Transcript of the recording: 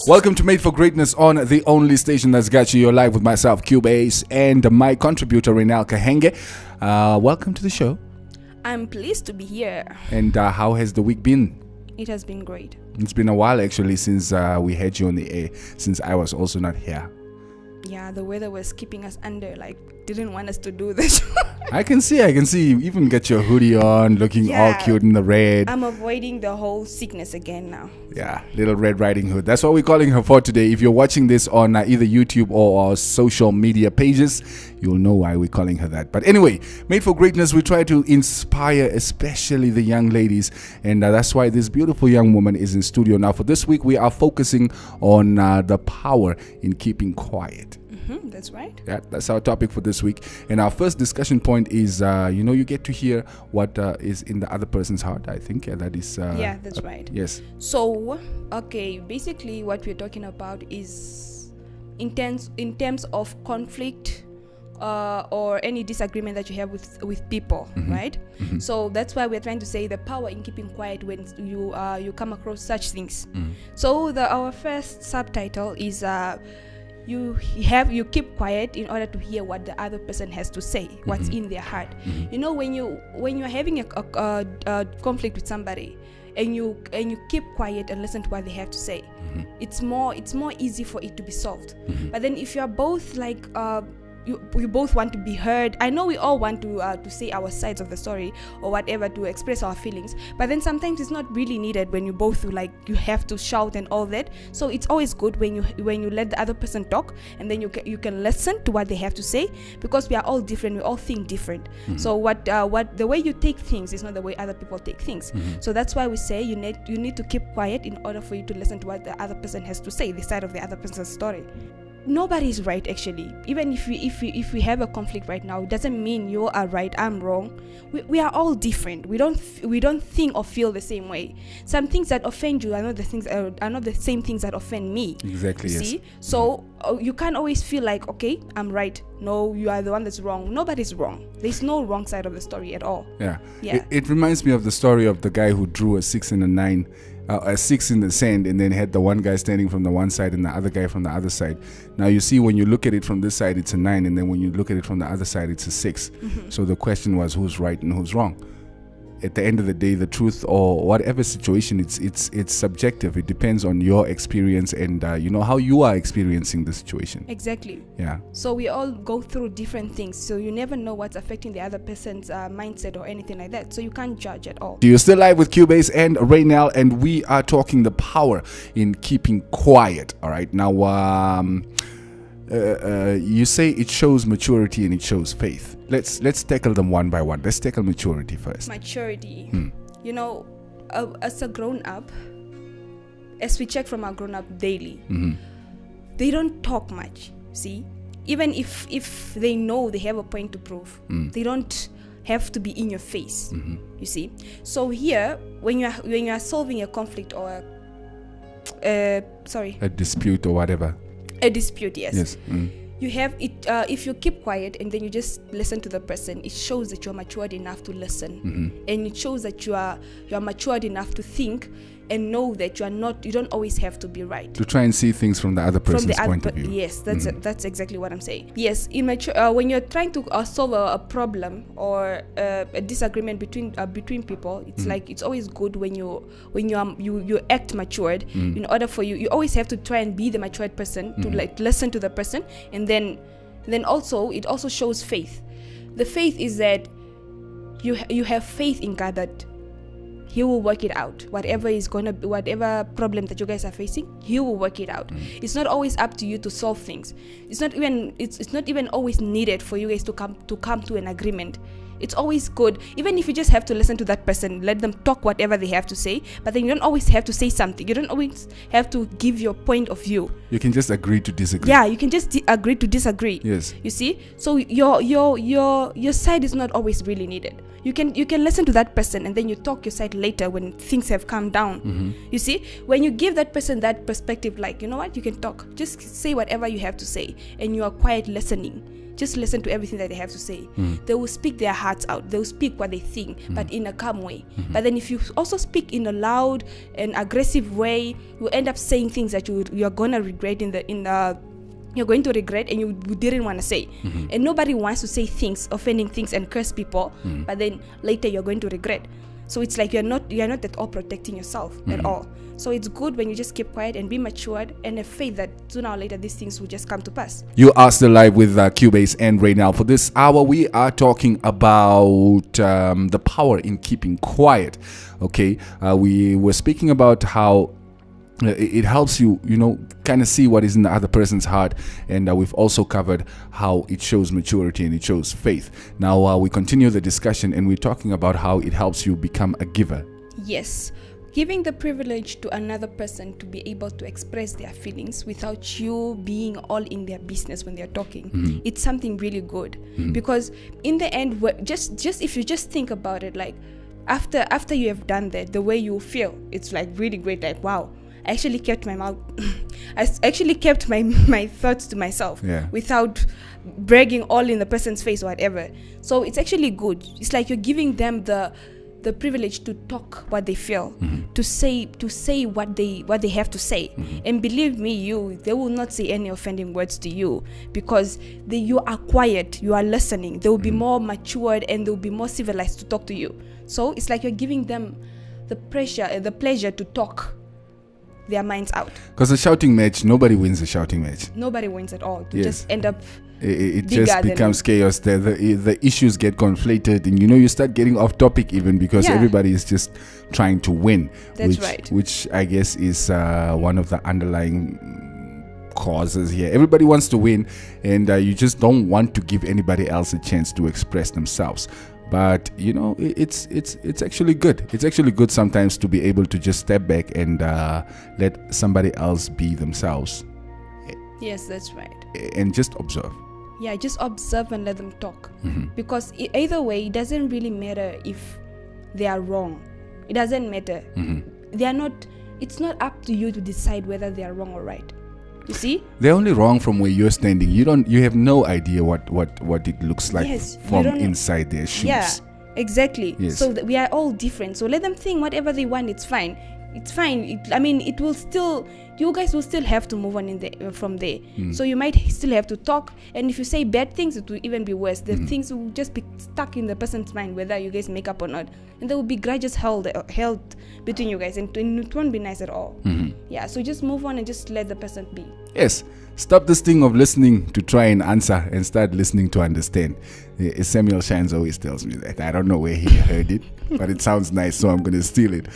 Welcome to Made for Greatness on the only station that's got you. You're live with myself, Cubase, and my contributor, Raynel Kahenge. Welcome to the show. I'm pleased to be here. And how has the week been? It has been great. It's been a while, actually, since we had you on the air, since I was also not here. Yeah, the weather was keeping us under, didn't want us to do this. I can see. You even get your hoodie on, looking all cute in the red. I'm avoiding the whole sickness again now. Yeah, Little Red Riding Hood. That's what we're calling her for today. If you're watching this on either YouTube or our social media pages, you'll know why we're calling her that. But anyway, Made for Greatness, we try to inspire especially the young ladies. And that's why this beautiful young woman is in studio. Now, for this week, we are focusing on the power in keeping quiet. That's right. Yeah, that's our topic for this week. And our first discussion point is, you get to hear what is in the other person's heart, I think. That is... yeah, that's right. Yes. So, okay, basically what we're talking about is in terms of conflict or any disagreement that you have with people, right? So that's why we're trying to say the power in keeping quiet when you come across such things. So our first subtitle is... You keep quiet in order to hear what the other person has to say, what's in their heart. You know, when you're having a conflict with somebody and you keep quiet and listen to what they have to say, it's more easy for it to be solved. But then if you are both you both want to be heard. I know we all want to say our sides of the story or whatever, to express our feelings, but then sometimes it's not really needed when you both you have to shout and all that. So it's always good when you let the other person talk, and then you can listen to what they have to say, because we are all different, we all think different. So what the way you take things is not the way other people take things. So that's why we say you need to keep quiet in order for you to listen to what the other person has to say, the side of the other person's story. Nobody is right, actually. Even if we have a conflict right now, it doesn't mean you are right, I'm wrong. We are all different. We don't think or feel the same way. Some things that offend you are not the same things that offend me. Exactly. See? Yes. So you can't always feel like, okay, I'm right. No, you are the one that's wrong. Nobody's wrong. There's no wrong side of the story at all. Yeah. Yeah. It reminds me of the story of the guy who drew a 6 and a 9. A 6 in the sand, and then had the one guy standing from the one side and the other guy from the other side. Now you see, when you look at it from this side, it's a 9, and then when you look at it from the other side, it's a 6. So the question was, who's right and who's wrong? At the end of the day, the truth, or whatever situation, it's subjective. It depends on your experience and how you are experiencing the situation. Exactly. Yeah. So we all go through different things, so you never know what's affecting the other person's mindset or anything like that. So you can't judge at all. You're still live with Cubase and Raynel, and we are talking the power in keeping quiet. All right. Now, you say it shows maturity and it shows faith. Let's tackle them one by one. Let's tackle maturity first. Maturity. As a grown up, as we check from our grown up daily, they don't talk much. See, even if they know they have a point to prove, they don't have to be in your face. You see. So here, when you are solving a conflict or a dispute or whatever. A dispute, yes. You have it. If you keep quiet and then you just listen to the person, it shows that you're matured enough to listen, and it shows that you are matured enough to think and know that you don't always have to be right. To try and see things from the other person's point of view. Yes, that's exactly what I'm saying. Yes, when you're trying to solve a problem or a disagreement between people, it's it's always good when you act matured. In order for you always have to try and be the matured person to listen to the person, and then also it also shows faith. The faith is that you have faith in God that He will work it out. Whatever problem that you guys are facing, He will work it out. It's not always up to you to solve things. It's not even always needed for you guys to come to an agreement. It's always good, even if you just have to listen to that person, let them talk whatever they have to say, but then you don't always have to say something. You don't always have to give your point of view. You can just agree to disagree. Yeah, you can just agree to disagree. Yes. You see? So your side is not always really needed. You can listen to that person and then you talk your side later when things have calmed down. You see? When you give that person that perspective, you know what, you can talk. Just say whatever you have to say and you are quiet listening. just listen to everything that they have to say. They will speak their hearts out. They will speak what they think, but in a calm way. But then if you also speak in a loud and aggressive way, you end up saying things that you're gonna regret you're going to regret and you didn't want to say. And nobody wants to say things, offending things, and curse people, but then later you're going to regret. So it's like you're not at all protecting yourself at all. So it's good when you just keep quiet and be matured and have faith that sooner or later these things will just come to pass. You are still live with Cubase and Raynel. For this hour, we are talking about the power in keeping quiet. Okay, we were speaking about how it helps you, kind of see what is in the other person's heart, and we've also covered how it shows maturity and it shows faith. Now we continue the discussion, and we're talking about how it helps you become a giver. Yes, giving the privilege to another person to be able to express their feelings without you being all in their business when they're talking, it's something really good. Because in the end, just if you just think about it, like after you have done that, the way you feel, it's like really great. Like, wow, I actually kept my mouth I actually kept my thoughts to myself, without bragging all in the person's face or whatever. So it's actually good. It's like you're giving them the privilege to talk what they feel, to say what they have to say. And believe me, they will not say any offending words to you, because you are quiet, you are listening. They will be more matured and they will be more civilized to talk to you. So it's like you're giving them the pleasure to talk their minds out. Because a shouting match, nobody wins a shouting match. Nobody wins at all. You just end up it just becomes chaos. The issues get conflated, and you start getting off topic even, because everybody is just trying to win. That's right. Which I guess is one of the underlying causes here. Everybody wants to win, and you just don't want to give anybody else a chance to express themselves. But it's actually good. It's actually good sometimes to be able to just step back and let somebody else be themselves. Yes, that's right. And just observe. Yeah, just observe and let them talk. Because either way, it doesn't really matter if they are wrong. It doesn't matter. They are not. It's not up to you to decide whether they are wrong or right. You see? They're only wrong from where you're standing. You have no idea what it looks like from inside their shoes. Yeah, exactly. Yes. So we are all different. So let them think whatever they want. It's fine. It's fine. It will still. You guys will still have to move on from there. So you might still have to talk. And if you say bad things, it will even be worse. The things will just be stuck in the person's mind, whether you guys make up or not. And there will be grudges held between you guys, and it won't be nice at all. Yeah. So just move on and just let the person be. Yes. Stop this thing of listening to try and answer and start listening to understand. Samuel Shines always tells me that. I don't know where he heard it, but it sounds nice, so I'm going to steal it.